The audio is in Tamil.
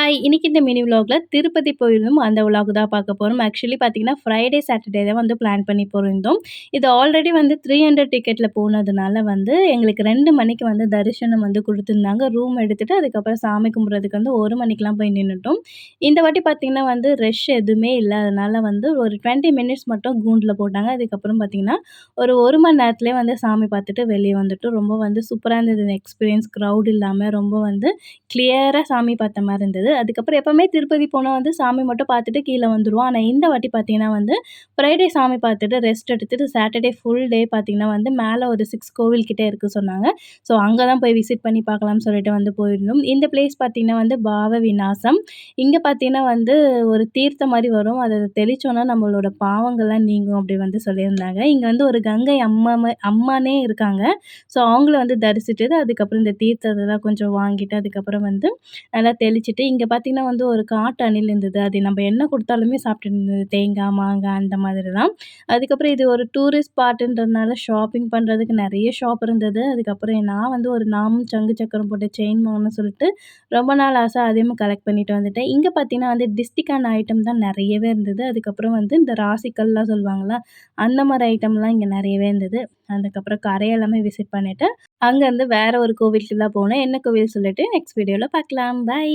ஹாய்! இன்னைக்கு இந்த மினி விலாக்ல திருப்பதி போயிருந்தோம். அந்த விலாக் தான் பார்க்க போறோம். ஆக்சுவலி பார்த்தீங்கன்னா, ஃப்ரைடே, சாட்டர்டே தான் வந்து பிளான் பண்ணி போயிருந்தோம். இது ஆல்ரெடி வந்து 300 டிக்கெட்ல போனதுனால வந்து எங்களுக்கு 2 மணிக்கு வந்து தரிசனம் வந்து குடுத்துருந்தாங்க. ரூம் எடுத்துட்டு அதுக்கப்புறம் சாமி கும்பிடுறதுக்கு வந்து 1 மணிக்கெல்லாம் போய் நின்னுட்டோம். இந்த வாட்டி பார்த்தீங்கன்னா வந்து ரஷ் எதுவுமே இல்ல. அதனால வந்து ஒரு 20 மினிட்ஸ் மட்டும் கூண்ட்ல போட்டாங்க. அதுக்கப்புறம் பார்த்தீங்கன்னா, ஒரு 1 மணி நேரத்திலேயே வந்து சாமி பார்த்துட்டு வெளிய வந்துட்டோம். ரொம்ப வந்து சூப்பரா இருந்தது இந்த எக்ஸ்பீரியன்ஸ். கிரவுட் இல்லாம ரொம்ப வந்து கிளியரா சாமி பார்த்த மாரி இருந்தது. அதுக்கப்புறம் எப்பவுமே திருப்பதி போனா வந்து சாமி மட்டும் பார்த்துட்டு கீழ வந்துருவோம். ஆனா இந்த வாட்டி பார்த்தீங்கன்னா வந்து ஃப்ரைடே சாமி பார்த்துட்டு ரெஸ்ட் எடுத்துட்டு சாட்டர்டே ஃபுல் டே பார்த்தீங்கன்னா வந்து மேல ஒரு 6 கோவில் கிட்ட இருக்கு சொன்னாங்க. ஸோ அங்க தான் போய் விசிட் பண்ணி பார்க்கலாம்னு சொல்லிட்டு வந்து போயிருந்தோம். இந்த பிளேஸ் பார்த்தீங்கன்னா வந்து பாவ விநாசம். இங்க பார்த்தீங்கன்னா வந்து ஒரு தீர்த்தம் மாரி வரும். அத தெளிச்சோம்னா நம்மளோட பாவங்கள்லாம் நீங்கும் அப்படி வந்து சொல்லியிருந்தாங்க. இங்க வந்து ஒரு கங்கை அம்மானே இருக்காங்க. ஸோ அவங்கள வந்து தரிசிச்சுட்டு அதுக்கப்புறம் இந்த தீர்த்தத்தலாம் கொஞ்சம் வாங்கிட்டு அதுக்கப்புறம் வந்து நல்லா தெளிச்சுட்டு, இங்க பார்த்தீங்கன்னா வந்து ஒரு காட்டு அணில் இருந்தது. அது நம்ம என்ன குடுத்தாலுமே சாப்பிட்டுட்டு இருந்தது. தேங்காய், மாங்காய் அந்த மாதிரிலாம். அதுக்கப்புறம் இது ஒரு டூரிஸ்ட் ஸ்பாட்டுன்றதுனால ஷாப்பிங் பண்றதுக்கு நெறைய ஷாப் இருந்தது. அதுக்கப்புறம் நான் வந்து ஒரு நாமம், சங்கு சக்கரம் போட்ட செயின் வாங்கணும்னு சொல்லிட்டு ரொம்ப நாள் ஆசை. அதையும் கலெக்ட் பண்ணிட்டு வந்துட்டேன். இங்க பார்த்தீங்கன்னா வந்து டிஸ்டிக்கான ஐட்டம் தான் நெறையவே இருந்தது. அதுக்கப்புறம் வந்து இந்த ராசிக்கல்லாம் சொல்லுவாங்கல்ல, அந்த மாரி ஐட்டம்லாம் இங்க நெறையவே இருந்தது. அதுக்கப்புறம் கரையெல்லாமே விசிட் பண்ணிட்டு, அங்கருந்து வேற ஒரு கோவிலுக்கு தான் போனோம். என்ன கோவில் சொல்லிட்டு நெக்ஸ்ட் வீடியோல பார்க்கலாம். பை.